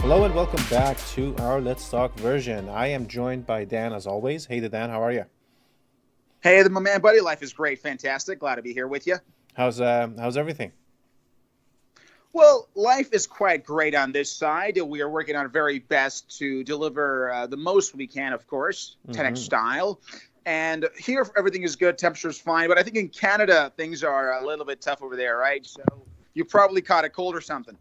Hello and welcome back to our Let's Talk version. I am joined by Dan as always. Hey Dan, how are you? Hey, my man, buddy. Life is great, fantastic. Glad to be here with you. How's everything? Well, life is quite great on this side. We are working our very best to deliver the most we can, of course, 10X style. And here, everything is good. Temperature's fine. But I think in Canada, things are a little bit tough over there, right? So you probably caught a cold or something.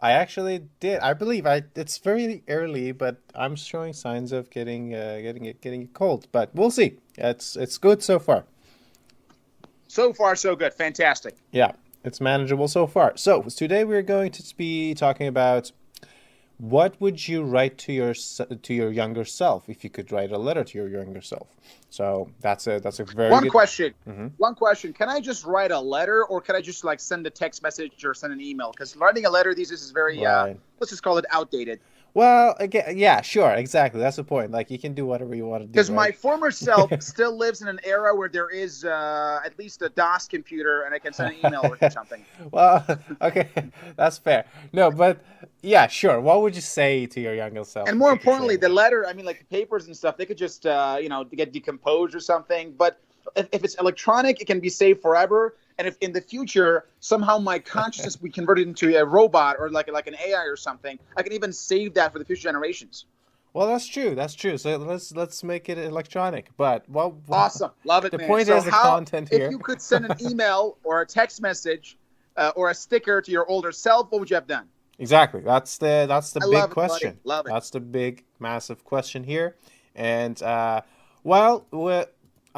I actually did. I believe it's very early, but I'm showing signs of getting it cold. But we'll see. It's good so far. So far, so good. Fantastic. Yeah, it's manageable so far. So today we're going to be talking about what would you write to your younger self if you could write a letter to your younger self. So that's a very One good question. One question. Can I just write a letter, or can I just send a text message or send an email? Because writing a letter these days is very Right. let's just call it outdated. Well, again, yeah, sure, exactly. That's the point. Like you can do whatever you want to do. Because my Right? former self still lives in an era where there is at least a DOS computer, and I can send an email or something. Well, okay, that's fair. No, but yeah, sure. What would you say to your younger self? And if more you could importantly, say the letter, I mean, like the papers and stuff, they could just, get decomposed or something. But if it's electronic, it can be saved forever. And if in the future, somehow my consciousness be converted into a robot or like an AI or something, I can even save that for the future generations. Well, that's true. That's true. So let's make it electronic. But well, Awesome. Love it, the man. point So is the content here. if you could send an email or a text message or a sticker to your older self, what would you have done? Exactly. That's the I big love it, question. buddy. Love it. That's the big, massive question here. And I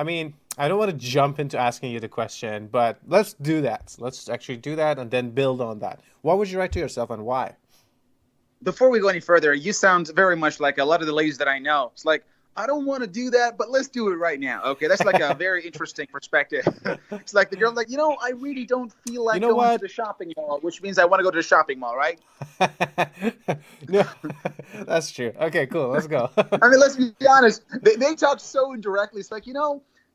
mean, I don't want to jump into asking you the question, but let's do that. Let's actually do that and then build on that. What would you write to yourself and why? Before we go any further, you sound very much like a lot of the ladies that I know. It's like, I don't want to do that, but let's do it right now. Okay, that's like a very interesting perspective. It's like the girl, like, I really don't feel like going to the shopping mall, which means I want to go to the shopping mall, right? No, that's true. Okay, cool. Let's go. I mean, let's be honest. They talk so indirectly. It's like,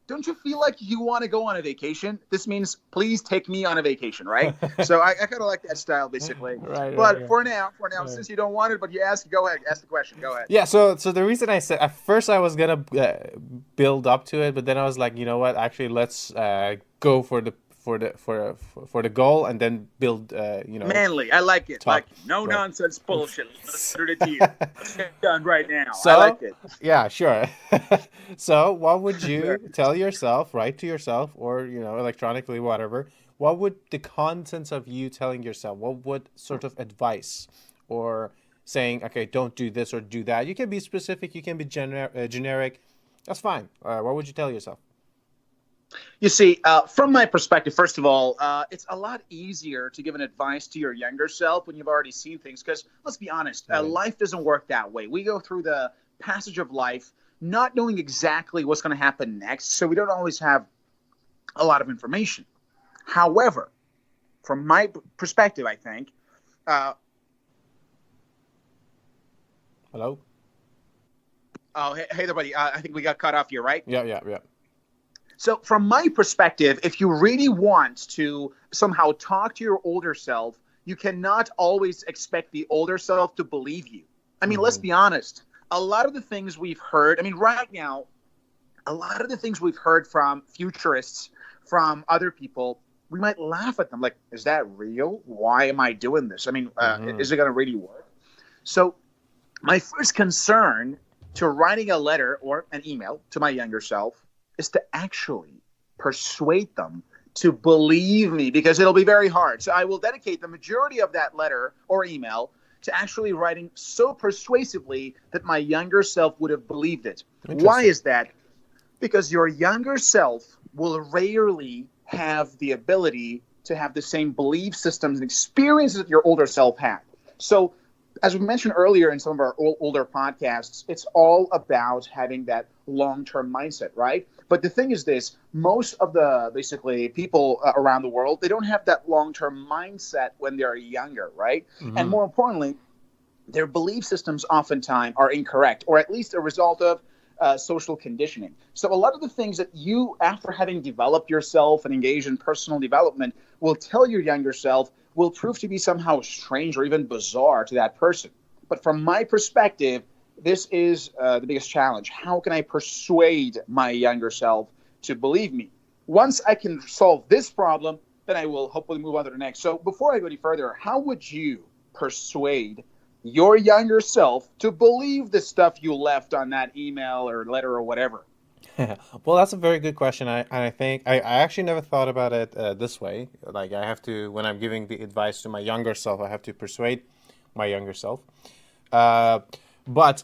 don't you feel like you want to go on a vacation? This means, please take me on a vacation, right? So I kind of like that style, basically. But for now, since you don't want it, but you ask, go ahead, ask the question. Go ahead. Yeah. So the reason I said at first I was gonna build up to it, but then I was like, you know what? Actually, let's go for the goal and then build. Manly. I like it. Talk. Like no nonsense bullshit. Let's put it to you. Let's get done right now. So, I like it. Yeah, sure. So what would you tell yourself, write to yourself, or electronically, whatever? What would the contents of you telling yourself? What would sort of advice or saying, okay, don't do this or do that? You can be specific. You can be generic. That's fine. What would you tell yourself? You see, from my perspective, first of all, it's a lot easier to give an advice to your younger self when you've already seen things. Because let's be honest, life doesn't work that way. We go through the passage of life not knowing exactly what's going to happen next. So we don't always have a lot of information. However, from my perspective, I think. Hello? Oh, hey there, buddy. I think we got cut off here, right? Yeah. So from my perspective, if you really want to somehow talk to your older self, you cannot always expect the older self to believe you. I mean, let's be honest. A lot of the things we've heard, right now, a lot of the things we've heard from futurists, from other people, we might laugh at them. Like, is that real? Why am I doing this? Is it going to really work? So my first concern to writing a letter or an email to my younger self is to actually persuade them to believe me, because it'll be very hard. So I will dedicate the majority of that letter or email to actually writing so persuasively that my younger self would have believed it. Why is that? Because your younger self will rarely have the ability to have the same belief systems and experiences that your older self had. So as we mentioned earlier in some of our older podcasts, it's all about having that long-term mindset, right? But the thing is this, most of the basically people around the world, they don't have that long-term mindset when they're younger, right? And more importantly, their belief systems oftentimes are incorrect, or at least a result of social conditioning. So a lot of the things that you, after having developed yourself and engaged in personal development, will tell your younger self will prove to be somehow strange or even bizarre to that person. But from my perspective, this is the biggest challenge. How can I persuade my younger self to believe me? Once I can solve this problem, then I will hopefully move on to the next. So before I go any further, how would you persuade your younger self to believe the stuff you left on that email or letter or whatever? Well, that's a very good question. I think I actually never thought about it this way. Like I have to, when I'm giving the advice to my younger self, I have to persuade my younger self. Uh, but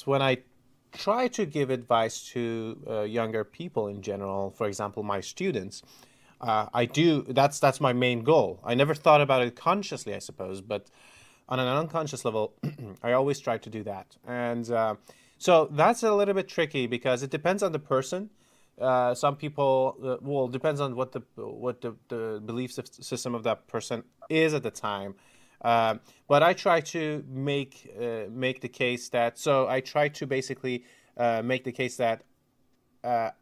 when I try to give advice to younger people in general, for example, my students, I do. That's my main goal. I never thought about it consciously, I suppose, but on an unconscious level, I always try to do that. And so that's a little bit tricky because it depends on the person. Some people, well, depends on what the belief system of that person is at the time. But I try to make the case that. So I try to basically make the case that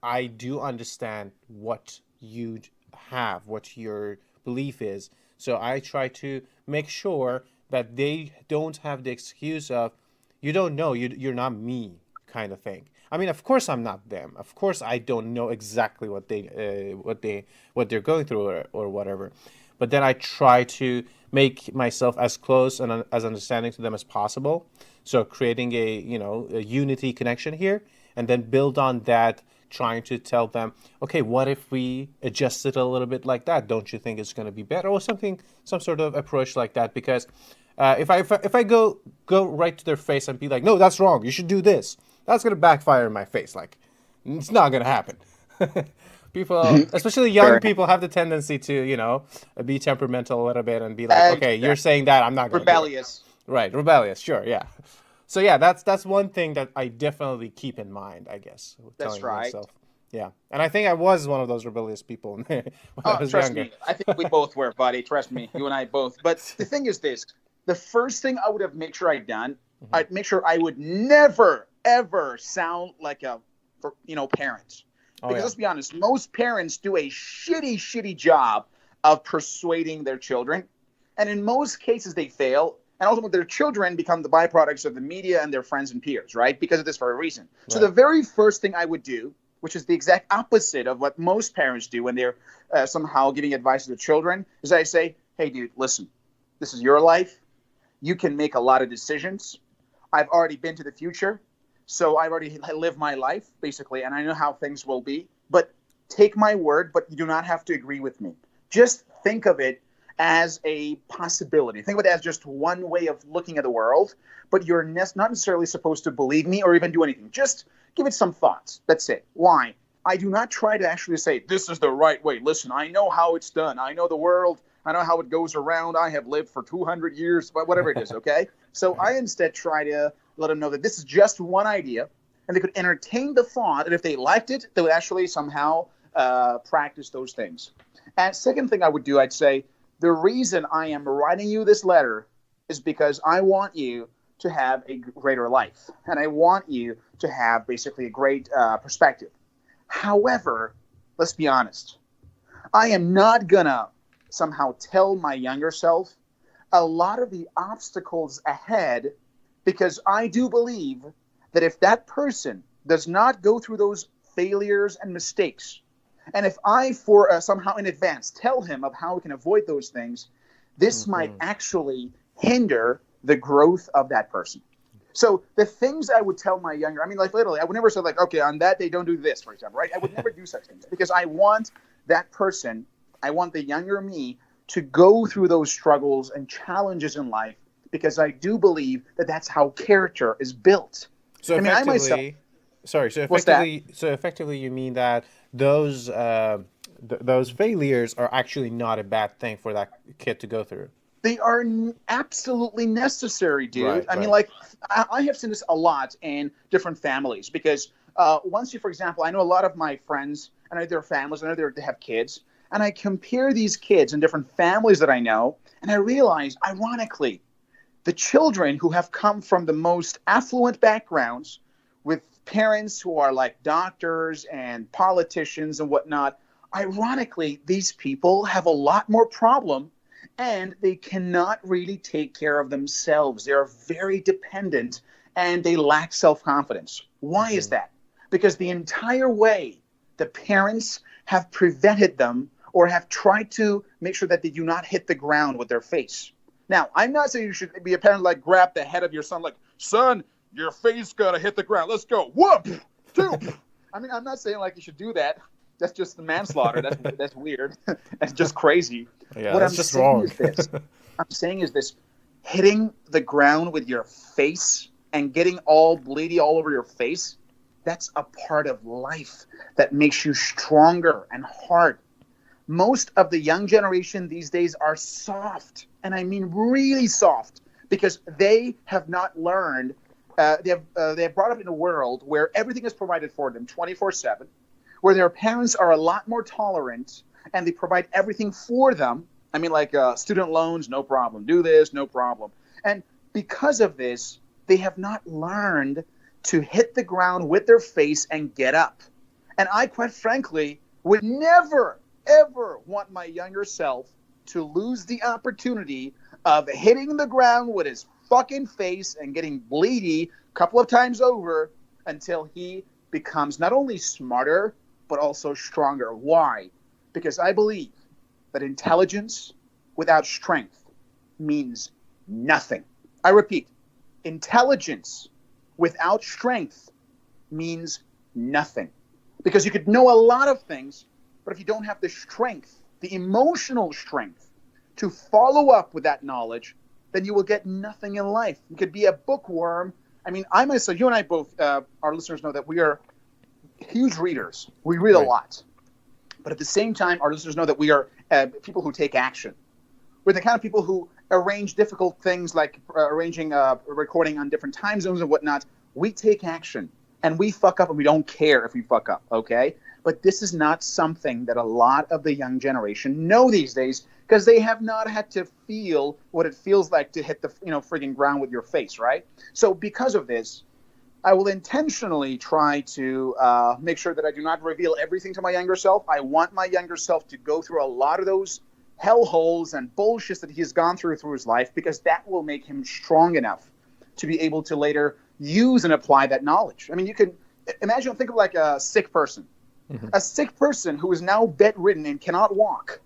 I do understand what you have, what your belief is. So I try to make sure that they don't have the excuse of, you don't know, you're not me kind of thing. I mean, of course I'm not them. Of course I don't know exactly what they're going through or whatever. But then I try to make myself as close and as understanding to them as possible. So creating a unity connection here, and then build on that, trying to tell them, okay, what if we adjust it a little bit like that? Don't you think it's going to be better, or something, some sort of approach like that? Because if I go right to their face and be like, no, that's wrong, you should do this, that's going to backfire in my face. Like, it's not going to happen. People, especially young Fair. people, have the tendency to, be temperamental a little bit and be like, okay, you're Exactly. saying that, I'm not going to do it. Rebellious. Right, rebellious, sure, yeah. So yeah, that's one thing that I definitely keep in mind, I guess, That's telling right. myself. Yeah, and I think I was one of those rebellious people when I Oh, was trust younger. me. I think we both were, buddy. Trust me. You and I both. But the thing is this. The first thing I would have made sure I'd done, Hmm. I'd make sure I would never, ever sound like a, parent. Oh Because yeah, let's be honest, most parents do a shitty, shitty job of persuading their children. And in most cases, they fail. And ultimately, their children become the byproducts of the media and their friends and peers, right? Because of this very reason. So the right. very first thing I would do, which is the exact opposite of what most parents do when they're somehow giving advice to their children, is I say, hey, dude, listen, this is your life. You can make a lot of decisions. I've already been to the future. So I've already lived my life, basically, and I know how things will be. But take my word, but you do not have to agree with me. Just think of it as a possibility. Think of it as just one way of looking at the world, but you're not necessarily supposed to believe me or even do anything. Just give it some thoughts. That's it. Why? I do not try to actually say, this is the right way. Listen, I know how it's done. I know the world. I know how it goes around. I have lived for 200 years, but whatever it is, okay? So I instead try to let them know that this is just one idea, and they could entertain the thought, and if they liked it, they would actually somehow practice those things. And second thing I would do, I'd say, the reason I am writing you this letter is because I want you to have a greater life, and I want you to have basically a great perspective. However, let's be honest, I am not gonna somehow tell my younger self a lot of the obstacles ahead, because I do believe that if that person does not go through those failures and mistakes, and if I, for somehow in advance, tell him of how we can avoid those things, this might Hmm. actually hinder the growth of that person. So the things I would tell my younger, I mean, like literally, I would never say like, okay, on that day, don't do this, for example, right? I would never do such things because I want that person, I want the younger me to go through those struggles and challenges in life, because I do believe that that's how character is built. So I mean, I myself, effectively, sorry. So what's that? effectively, so effectively, you mean that those failures are actually not a bad thing for that kid to go through. They are absolutely necessary, dude. Right. I mean, Right. like, I have seen this a lot in different families because once you, for example, I know a lot of my friends, I know their families, I know they have kids, and I compare these kids in different families that I know, and I realize, ironically, the children who have come from the most affluent backgrounds with parents who are like doctors and politicians and whatnot, ironically, these people have a lot more problem and they cannot really take care of themselves. They are very dependent and they lack self confidence. Why is Mm-hmm. that? Because the entire way the parents have prevented them or have tried to make sure that they do not hit the ground with their face. Now, I'm not saying you should be a parent like grab the head of your son, like, son, your face gotta hit the ground. Let's go. Whoop! Two. I mean, I'm not saying like you should do that. That's just the manslaughter. That's weird. That's just crazy. Yeah, What that's I'm just saying wrong. is this. I'm saying is this: hitting the ground with your face and getting all bleedy all over your face. That's a part of life that makes you stronger and hard. Most of the young generation these days are soft, and I mean really soft, because they have not learned. They have brought up in a world where everything is provided for them 24/7, where their parents are a lot more tolerant and they provide everything for them. I mean, like student loans, no problem. Do this, no problem. And because of this, they have not learned to hit the ground with their face and get up. And I, quite frankly, would never, ever want my younger self to lose the opportunity of hitting the ground with his fucking face and getting bleedy a couple of times over until he becomes not only smarter, but also stronger. Why? Because I believe that intelligence without strength means nothing. I repeat, intelligence without strength means nothing. Because you could know a lot of things, but if you don't have the strength, the emotional strength to follow up with that knowledge, then you will get nothing in life. You could be a bookworm. I mean, I myself, you and I both, our listeners know that we are huge readers. We read a Right. lot. But at the same time, our listeners know that we are people who take action. We're the kind of people who arrange difficult things like arranging recording on different time zones and whatnot. We take action and we fuck up and we don't care if we fuck up, okay? But this is not something that a lot of the young generation know these days because they have not had to feel what it feels like to hit the frigging ground with your face, right? So because of this, I will intentionally try to make sure that I do not reveal everything to my younger self. I want my younger self to go through a lot of those hellholes and bullshits that he has gone through his life, because that will make him strong enough to be able to later use and apply that knowledge. I mean, you can imagine, think of like a sick person. Mm-hmm. A sick person who is now bedridden and cannot walk.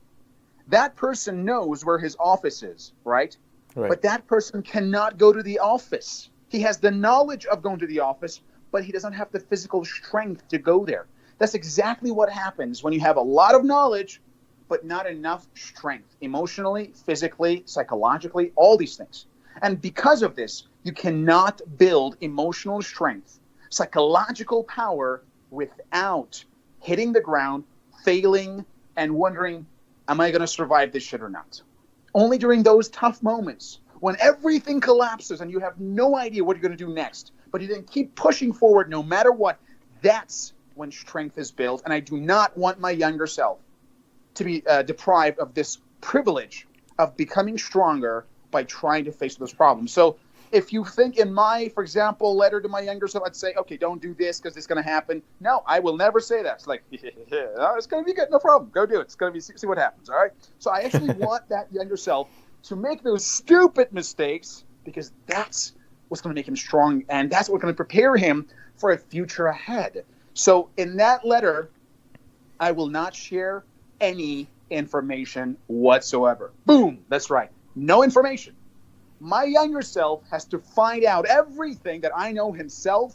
That person knows where his office is, right? Right. But that person cannot go to the office. He has the knowledge of going to the office, but he doesn't have the physical strength to go there. That's exactly what happens when you have a lot of knowledge, but not enough strength, emotionally, physically, psychologically, all these things. And because of this, you cannot build emotional strength, psychological power without hitting the ground, failing, and wondering, am I going to survive this shit or not? Only during those tough moments, when everything collapses and you have no idea what you're going to do next, but you then keep pushing forward no matter what, that's when strength is built. And I do not want my younger self to be deprived of this privilege of becoming stronger by trying to face those problems. So if you think in my, for example, letter to my younger self, I'd say, okay, don't do this because it's going to happen. No, I will never say that. It's like, it's going to be good. No problem. Go do it. It's going to be, see what happens. All right. So I actually want that younger self to make those stupid mistakes, because that's what's going to make him strong. And that's what's going to prepare him for a future ahead. So in that letter, I will not share any information whatsoever. Boom. That's right. No information. My younger self has to find out everything that I know himself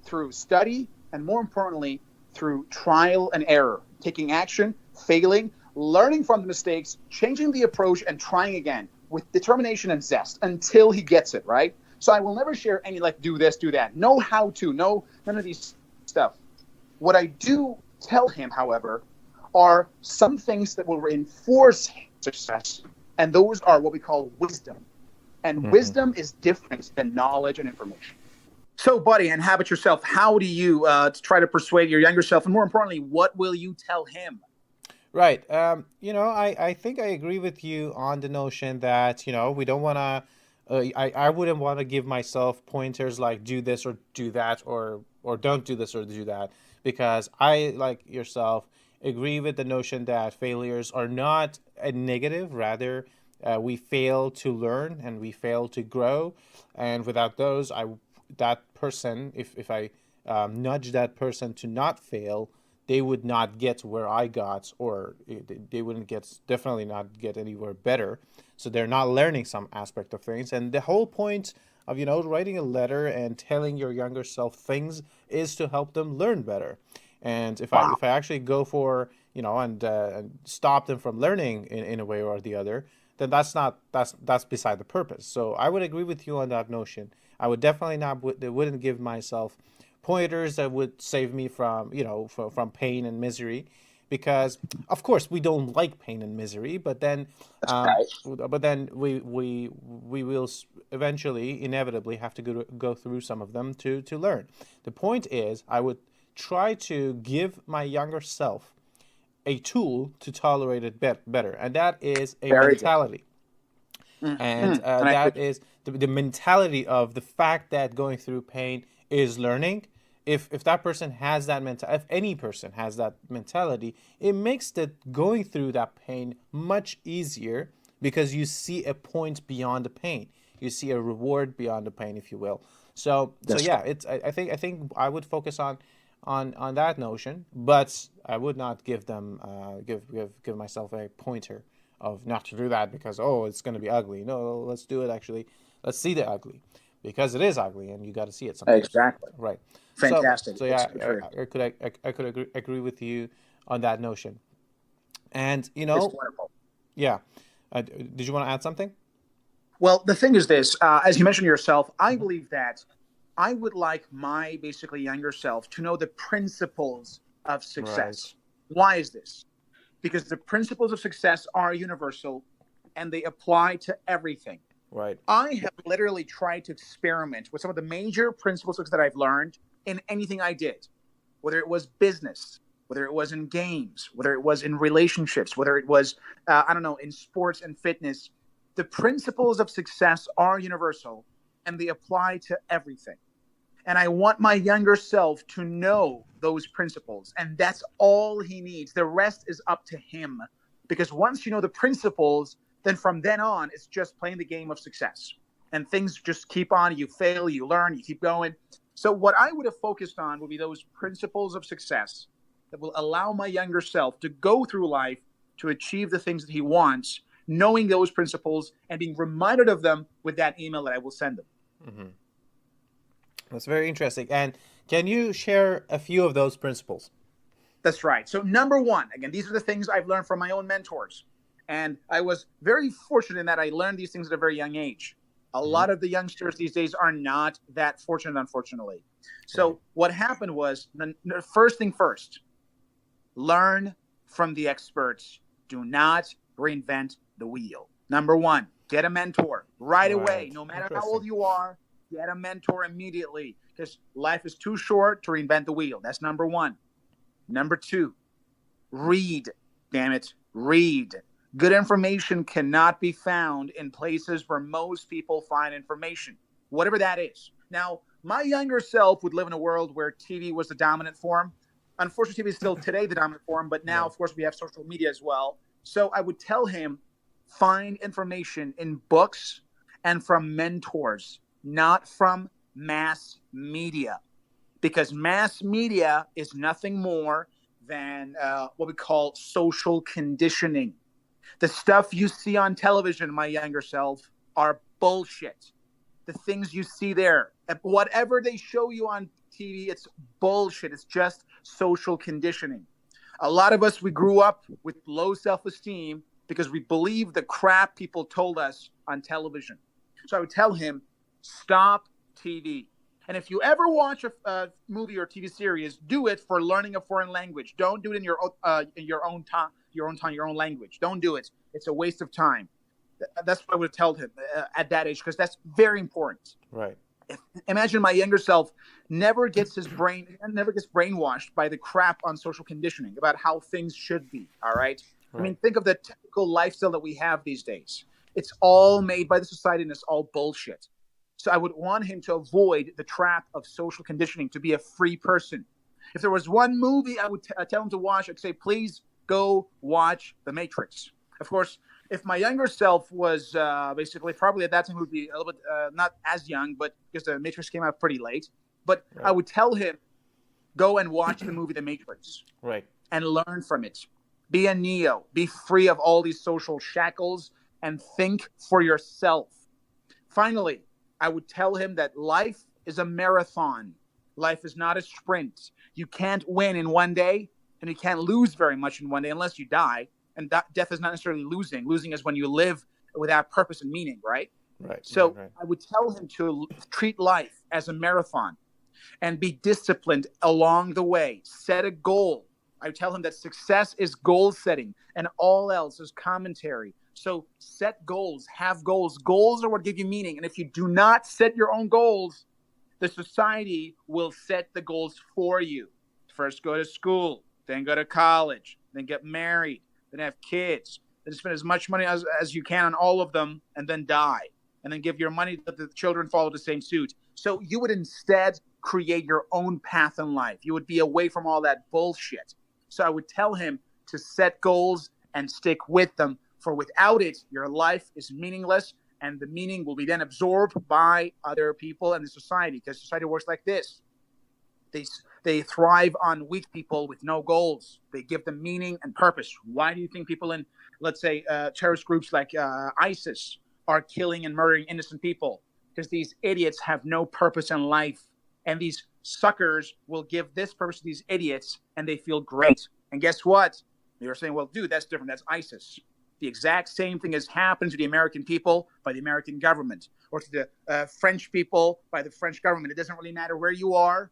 through study and, more importantly, through trial and error, taking action, failing, learning from the mistakes, changing the approach, and trying again with determination and zest until he gets it, right? So I will never share any, like, do this, do that. No how to, no, none of these stuff. What I do tell him, however, are some things that will reinforce success, and those are what we call wisdom. And wisdom is different than knowledge and information. So, buddy, and habit yourself. How do you try to persuade your younger self? And more importantly, what will you tell him? Right. I think I agree with you on the notion that, we don't want to, I wouldn't want to give myself pointers like do this or do that, or don't do this or do that, because I, like yourself, agree with the notion that failures are not a negative. Rather, we fail to learn and we fail to grow. And without those, that person, if I nudge that person to not fail, they would not get where I got, or they wouldn't get, definitely not get anywhere better. So they're not learning some aspect of things. And the whole point of, writing a letter and telling your younger self things is to help them learn better. And Wow. if I actually go for, and stop them from learning in a way or the other, then that's beside the purpose. So I would agree with you on that notion. I would definitely not wouldn't give myself pointers that would save me from, from pain and misery, because of course we don't like pain and misery, but then That's right. we will eventually inevitably have to go through some of them to learn. The point is, I would try to give my younger self a tool to tolerate it better, and that is a Very good. mentality. And And I agree. that is the mentality of the fact that going through pain is learning. If that person has that mental, if any person has that mentality, it makes that going through that pain much easier, because you see a point beyond the pain. You see a reward beyond the pain, if you will. So That's yeah, it's I think I would focus on that notion, but I would not give them give myself a pointer of not to do that because, oh, it's going to be ugly. No, let's do it actually. Let's see the ugly, because it is ugly and you got to see it sometimes. exactly Right. So fantastic. so It's yeah, very I could agree with you on that notion. And it's wonderful. yeah. Did you want to add something? Well, the thing is this, as you mentioned yourself, I Hmm. believe that I would like my basically younger self to know the principles of Right. success. Why is this? Because the principles of success are universal and they apply to everything. Right. I have literally tried to experiment with some of the major principles that I've learned in anything I did, whether it was business, whether it was in games, whether it was in relationships, whether it was, I don't know, in sports and fitness. The principles of success are universal and they apply to everything. And I want my younger self to know those principles. And that's all he needs. The rest is up to him. Because once you know the principles, then from then on, it's just playing the game of success. And things just keep on. You fail, you learn, you keep going. So, what I would have focused on would be those principles of success that will allow my younger self to go through life to achieve the things that he wants, knowing those principles and being reminded of them with that email that I will send them. Hmm. That's very interesting. And can you share a few of those principles? That's right. So, number one, again, these are the things I've learned from my own mentors. And I was very fortunate in that I learned these things at a very young age. A Hmm. lot of the youngsters these days are not that fortunate, unfortunately. Right. So, what happened was the first thing first, learn from the experts. Do not reinvent the wheel. Number one, get a mentor right away. Right. No matter how Interesting. old you are, get a mentor immediately because life is too short to reinvent the wheel. That's number one. Number two, read. Damn it, read. Good information cannot be found in places where most people find information, whatever that is. Now, my younger self would live in a world where TV was the dominant form. Unfortunately, TV is still today the dominant form, but now, Right. of course, we have social media as well. So I would tell him find information in books and from mentors, not from mass media because mass media is nothing more than what we call social conditioning. The stuff you see on television, my younger self, are bullshit. The things you see there, whatever they show you on TV, it's bullshit. It's just social conditioning. A lot of us, we grew up with low self esteem because we believed the crap people told us on television. So I would tell him, stop TV. And if you ever watch a movie or TV series, do it for learning a foreign language. Don't do it in your own time, your own language. Don't do it. It's a waste of time. That's what I would have told him at that age because that's very important. Right. Imagine my younger self never gets brainwashed by the crap on social conditioning about how things should be. All right. I mean, Right. think of the typical lifestyle that we have these days. It's all made by the society and it's all bullshit. So I would want him to avoid the trap of social conditioning to be a free person. If there was one movie I would tell him to watch, I'd say, please go watch The Matrix. Of course, If my younger self was basically probably at that time, he would be a little bit not as young, but because the Matrix came out pretty late. But I Right. would tell him, go and watch the movie The Matrix Right. and learn from it. Be a Neo. Be free of all these social shackles and think for yourself. Finally, I would tell him that life is a marathon. Life is not a sprint. You can't win in one day, and you can't lose very much in one day unless you die. And that death is not necessarily losing. Losing is when you live without purpose and meaning, right? Right. Right. So Right. I would tell him to treat life as a marathon and be disciplined along the way. Set a goal. I tell him that success is goal setting and all else is commentary. So set goals, have goals. Goals are what give you meaning. And if you do not set your own goals, the society will set the goals for you. First, go to school, then go to college, then get married, then have kids, then spend as much money as you can on all of them, and then die. And then give your money that the children follow the same suit. So you would instead create your own path in life. You would be away from all that bullshit. So I would tell him to set goals and stick with them. For without it, your life is meaningless, and the meaning will be then absorbed by other people and the society, because society works like this. They, they thrive on weak people with no goals. They give them meaning and purpose. Why do you think people in, let's say, terrorist groups like ISIS are killing and murdering innocent people? Because these idiots have no purpose in life. And these suckers will give this purpose to these idiots and they feel great. And guess what? They were saying, well, dude, that's different. That's ISIS. The exact same thing has happened to the American people by the American government, or to the French people by the French government. It doesn't really matter where you are,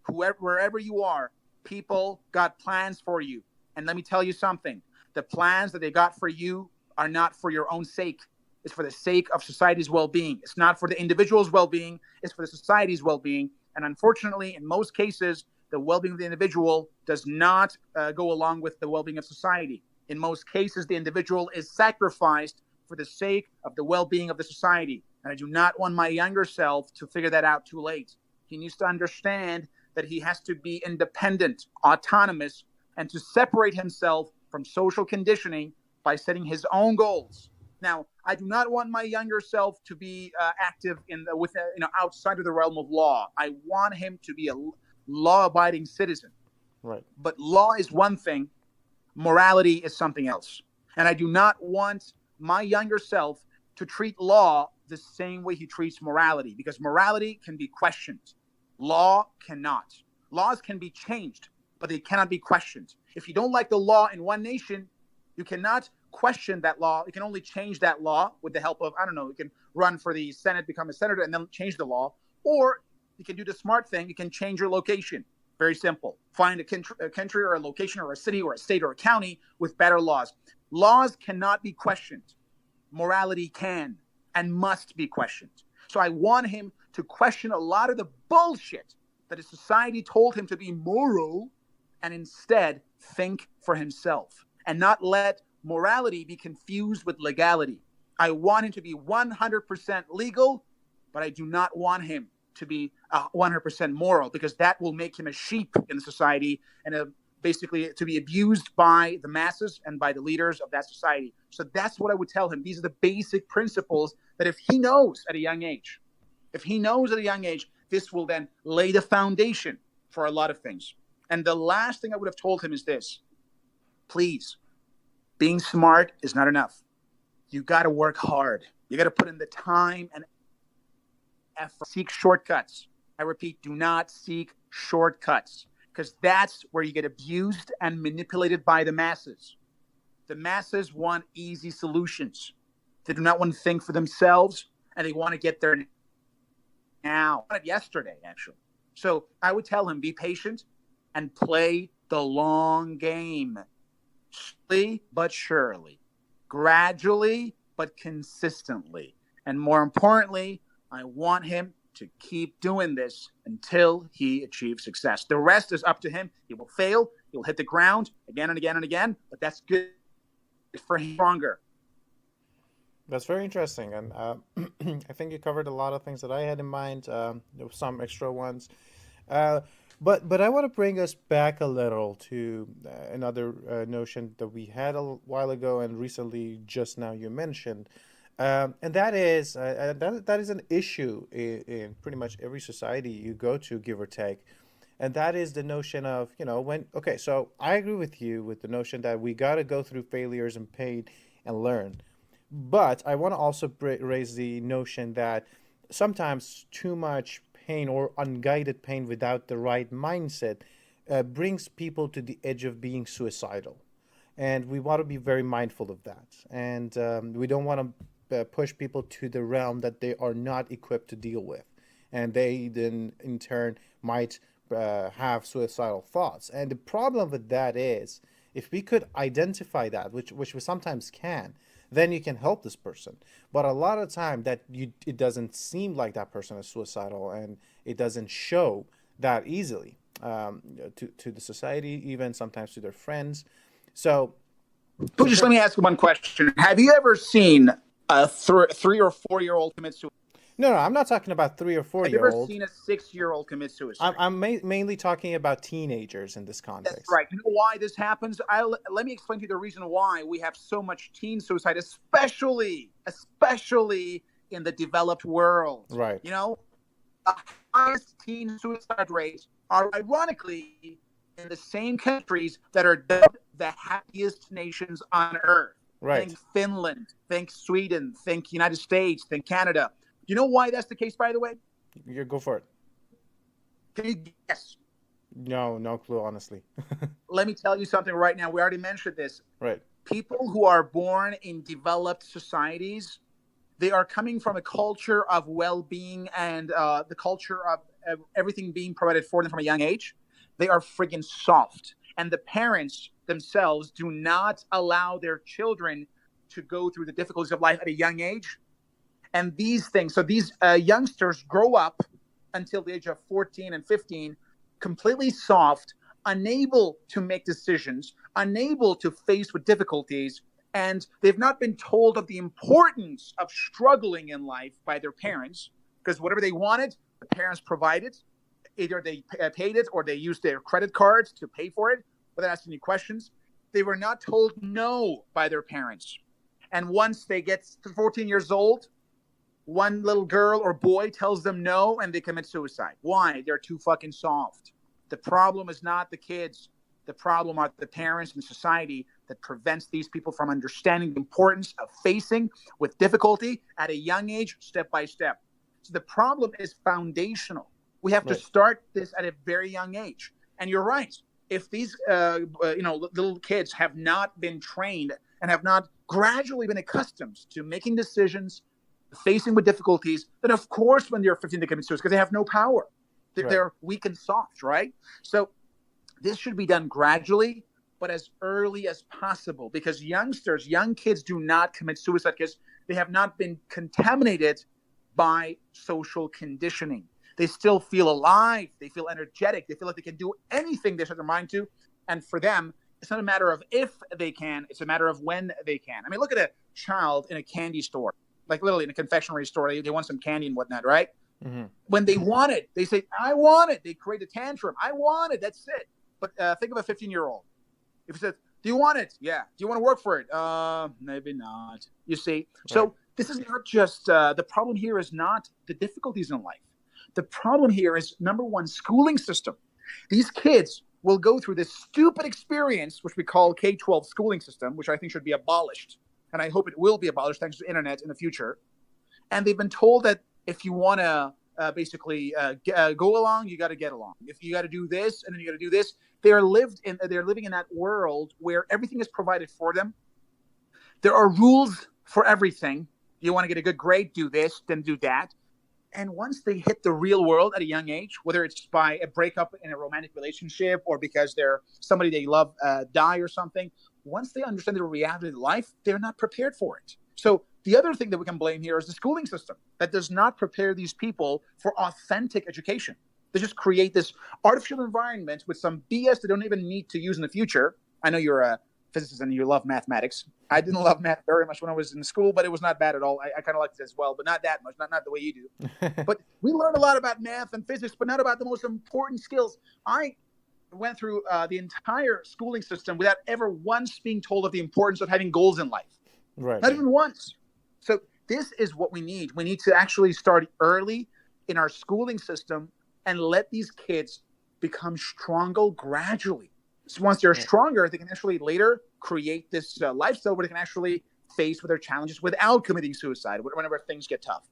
wherever you are, people got plans for you. And let me tell you something. The plans that they got for you are not for your own sake. It's for the sake of society's well-being. It's not for the individual's well-being. It's for the society's well-being. And unfortunately, in most cases, the well-being of the individual does not go along with the well-being of society. In most cases, the individual is sacrificed for the sake of the well-being of the society. And I do not want my younger self to figure that out too late. He needs to understand that he has to be independent, autonomous, and to separate himself from social conditioning by setting his own goals. Now, I do not want my younger self to be active outside of the realm of law. I want him to be a law-abiding citizen. Right. But law is one thing, morality is something else. And I do not want my younger self to treat law the same way he treats morality, because morality can be questioned. Law cannot. Laws can be changed, but they cannot be questioned. If you don't like the law in one nation, you cannot question that law. You can only change that law with the help of, I don't know, you can run for the Senate, become a senator, and then change the law. Or you can do the smart thing. You can change your location. Very simple. Find a country or a location or a city or a state or a county with better laws. Laws cannot be questioned. Morality can and must be questioned. So I want him to question a lot of the bullshit that his society told him to be moral, and instead think for himself and not let morality be confused with legality. I want him to be 100% legal, but I do not want him to be 100% moral, because that will make him a sheep in the society and basically to be abused by the masses and by the leaders of that society. So that's what I would tell him. These are the basic principles that if he knows at a young age, this will then lay the foundation for a lot of things. And the last thing I would have told him is this: please, being smart is not enough. You got to work hard. You got to put in the time and effort. Seek shortcuts. I repeat, do not seek shortcuts, because that's where you get abused and manipulated by the masses. The masses want easy solutions. They do not want to think for themselves, and they want to get there now. Yesterday, actually. So I would tell him, be patient and play the long game. Slowly but surely. Gradually but consistently. And more importantly, I want him to keep doing this until he achieves success. The rest is up to him. He will fail. He will hit the ground again and again and again, but that's good for him. Stronger. That's very interesting, and I think you covered a lot of things that I had in mind. There were some extra ones. Uh, But I want to bring us back a little to another notion that we had a while ago and recently, just now you mentioned, and that is that is an issue in pretty much every society you go to, give or take, and that is the notion of, when, okay, so I agree with you with the notion that we got to go through failures and pain and learn, but I want to also raise the notion that sometimes too much pain or unguided pain without the right mindset brings people to the edge of being suicidal. And we want to be very mindful of that. And we don't want to push people to the realm that they are not equipped to deal with. And they then, in turn, might have suicidal thoughts. And the problem with that is, if we could identify that, which we sometimes can, then you can help this person. But a lot of time it doesn't seem like that person is suicidal, and it doesn't show that easily to the society, even sometimes to their friends. So Just let me ask you one question. Have you ever seen a 3 or 4 year old commit suicide? no, I'm not talking about 3 or 4 Have you year ever old. seen a 6 year old commit I'm, suicide? I'm mainly talking about teenagers in this That's context. right. You know why this happens? Let me explain to you the reason why we have so much teen suicide, especially in the developed world. Right, You know, the highest teen suicide rates are ironically in the same countries that are dubbed the happiest nations on earth. right. Think Finland, think Sweden, think United States, think Canada. You know why that's the case, by the way? You go for it. Can you guess? No, no clue, honestly. Let me tell you something right now. We already mentioned this. Right, People who are born in developed societies, they are coming from a culture of well-being and the culture of everything being provided for them from a young age. They are friggin' soft, and the parents themselves do not allow their children to go through the difficulties of life at a young age. And these things, so these youngsters grow up until the age of 14 and 15 completely soft, unable to make decisions, unable to face with difficulties, and they've not been told of the importance of struggling in life by their parents, because whatever they wanted, the parents provided. Either they paid it or they used their credit cards to pay for it without asking any questions. They were not told no by their parents. And once they get to 14 years old, one little girl or boy tells them no and they commit suicide. Why? They're too fucking soft. The problem is not the kids. The problem are the parents and society that prevents these people from understanding the importance of facing with difficulty at a young age, step by step. So the problem is foundational. We have to right, start this at a very young age. And you're right. If these little kids have not been trained and have not gradually been accustomed to making decisions, facing with difficulties, then of course when they're 15 they commit suicide because they have no power. right, They're weak and soft, right? So this should be done gradually, but as early as possible, because young kids do not commit suicide because they have not been contaminated by social conditioning. They still feel alive. They feel energetic. They feel like they can do anything they set their mind to. And for them, it's not a matter of if they can, it's a matter of when they can. I mean, look at a child in a candy store, like literally in a confectionery store. They want some candy and whatnot, right? hmm When they want it, they say, I want it. They create a tantrum. I want it. That's it. But think of a 15-year-old. If he says, do you want it? Yeah. Do you want to work for it? Maybe not. You see? right, So this is not just the problem here is not the difficulties in life. The problem here is, number one, schooling system. These kids will go through this stupid experience, which we call K-12 schooling system, which I think should be abolished. And I hope it will be abolished thanks to the internet in the future. And they've been told that if you want to basically go along, you got to get along. If you got to do this and then you got to do this, they're living in that world where everything is provided for them. There are rules for everything. You want to get a good grade, do this, then do that. And once they hit the real world at a young age, whether it's by a breakup in a romantic relationship or because they're somebody they love die or something, once they understand the reality of life, they're not prepared for it. So the other thing that we can blame here is the schooling system that does not prepare these people for authentic education. They just create this artificial environment with some BS they don't even need to use in the future. I know you're physicist and you love mathematics. I didn't love math very much when I was in school, but it was not bad at all. I kind of liked it as well, but not that much, not the way you do. But we learned a lot about math and physics, but not about the most important skills. I went through the entire schooling system without ever once being told of the importance of having goals in life. Right, Not right. even once. So this is what we need. We need to actually start early in our schooling system and let these kids become stronger gradually. So once they're Right. stronger, they can actually later create this lifestyle where they can actually face with their challenges without committing suicide whenever things get tough.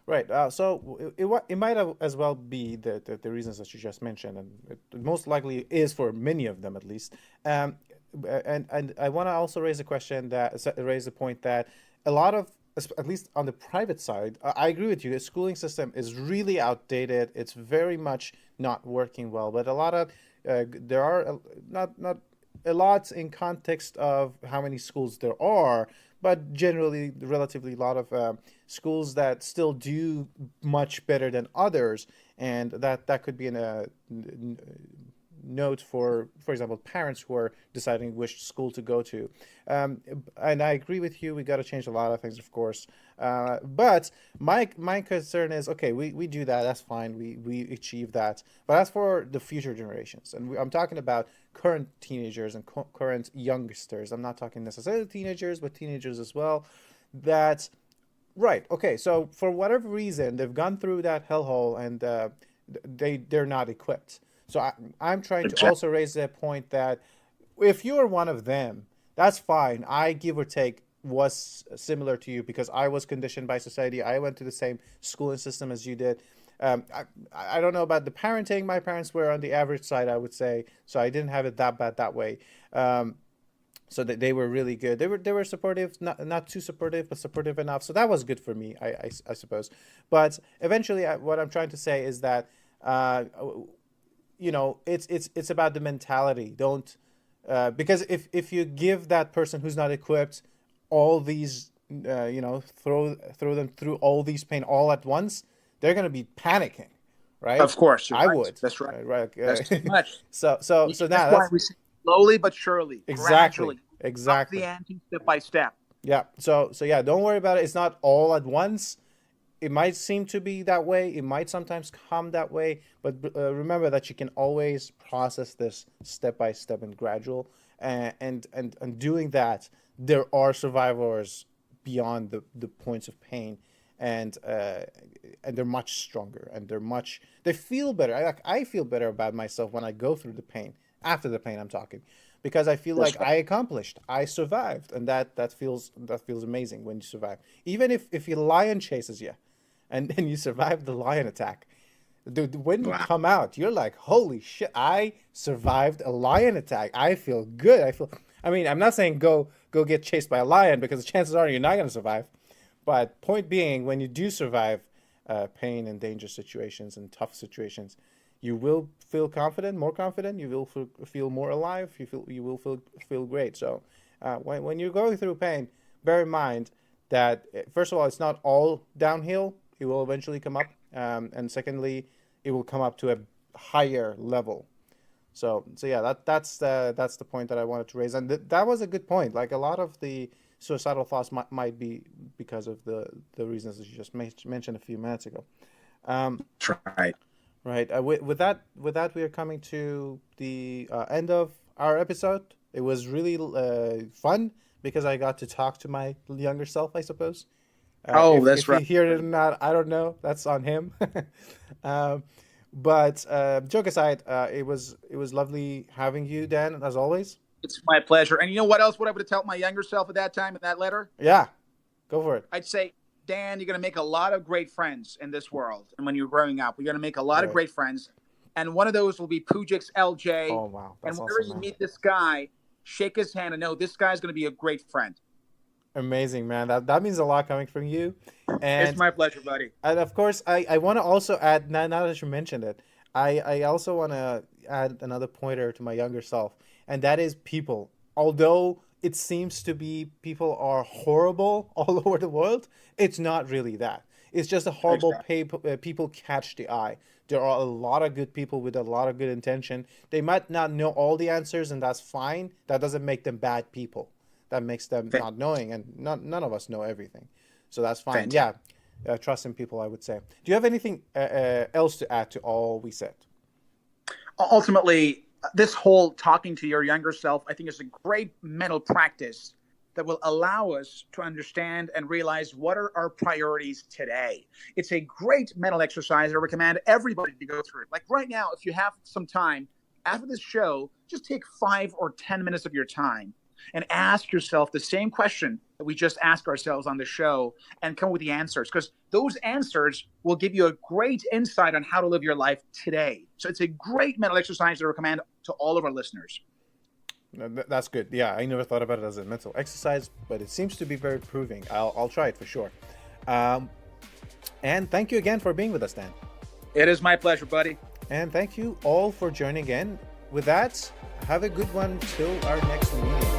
Right. So it might as well be the reasons that you just mentioned, and it most likely is for many of them at least. Um, and I want to also raise a question that raise the point that a lot of, at least on the private side, I agree with you. The schooling system is really outdated. It's very much not working well. But a lot of there are not a lot in context of how many schools there are, but generally relatively a lot of schools that still do much better than others, and that could be in a note for example, parents who are deciding which school to go to. Um, and I agree with you. We got to change a lot of things, of course. But my concern is, okay, we do that. That's fine. We achieve that. But as for the future generations, and I'm talking about current teenagers and current youngsters. I'm not talking necessarily teenagers, but teenagers as well. That Right. Okay. So for whatever reason, they've gone through that hellhole, and they're not equipped. So I'm trying to Exactly. also raise that point that if you're one of them, that's fine. I give or take was similar to you because I was conditioned by society. I went to the same schooling system as you did. I don't know about the parenting. My parents were on the average side, I would say. So I didn't have it that bad that way. Um, so that they were really good. They were supportive, not too supportive, but supportive enough. So that was good for me, I suppose. But eventually, what I'm trying to say is that uh, it's about the mentality. Don't Because if you give that person who's not equipped all these throw them through all these pain all at once, they're gonna be panicking, right? Of course, you're I right. would, That's right. right? That's too much. So That's now why that's we say slowly but surely, exactly, gradually, up the exactly. ante step by step. Yeah. So yeah, don't worry about it. It's not all at once. It might seem to be that way. It might sometimes come that way, but remember that you can always process this step by step and gradual. And doing that, there are survivors beyond the points of pain, and they're much stronger, and they feel better. I feel better about myself when I go through the pain. After the pain, I'm talking, because I feel That's like right. I accomplished, I survived, and that feels amazing when you survive. Even if your lion chases you, and then you survive the lion attack. Dude, when you Wow. come out, you're like, holy shit, I survived a lion attack. I feel good. I mean, I'm not saying go get chased by a lion because the chances are you're not going to survive. But point being, when you do survive pain and dangerous situations and tough situations, you will feel confident, more confident. You will feel more alive. You will feel great. So when you're going through pain, bear in mind that first of all, it's not all downhill. It will eventually come up, and secondly, it will come up to a higher level. So yeah, that's the point that I wanted to raise, and that was a good point. Like a lot of the suicidal thoughts might be because of the reasons that you just mentioned a few minutes ago. Um, That's right. right. With that, we are coming to the end of our episode. It was really fun because I got to talk to my younger self, I suppose. Oh, If that's if he right. heard it or not, I don't know. That's on him. um, but joke aside, it was lovely having you, Dan, as always. It's my pleasure. And you know what else would I would have told my younger self at that time in that letter? Yeah, go for it. I'd say, Dan, you're going to make a lot of great friends in this world. And when you're growing up, you're going to make a lot of Right. great friends. And one of those will be Poujix LJ. Oh wow, And that's whenever awesome, you man. meet this guy, shake his hand and know this guy's going to be a great friend. Amazing, man. That means a lot coming from you, It's and my pleasure, buddy. and of course, I want to also add now that you mentioned it, I also want to add another pointer to my younger self, and that is people. Although it seems to be people are horrible all over the world, it's not really that. It's just a horrible Exactly. people catch the eye. There are a lot of good people with a lot of good intention. They might not know all the answers, and that's fine. That doesn't make them bad people. That makes them Fa- not knowing, and none of us know everything. So that's fine. Fantastic. Yeah, trust in people, I would say. Do you have anything else to add to all we said? Ultimately, this whole talking to your younger self, I think, is a great mental practice that will allow us to understand and realize what are our priorities today. It's a great mental exercise. I recommend everybody to go through it. Like right now, if you have some time after this show, just take 5 or 10 minutes of your time and ask yourself the same question that we just asked ourselves on the show and come up with the answers, because those answers will give you a great insight on how to live your life today. So it's a great mental exercise to recommend to all of our listeners. That's good. Yeah, I never thought about it as a mental exercise, but it seems to be very proving. I'll try it for sure. Um, and thank you again for being with us, Dan. It is my pleasure, buddy. And thank you all for joining in. With that, have a good one till our next meeting.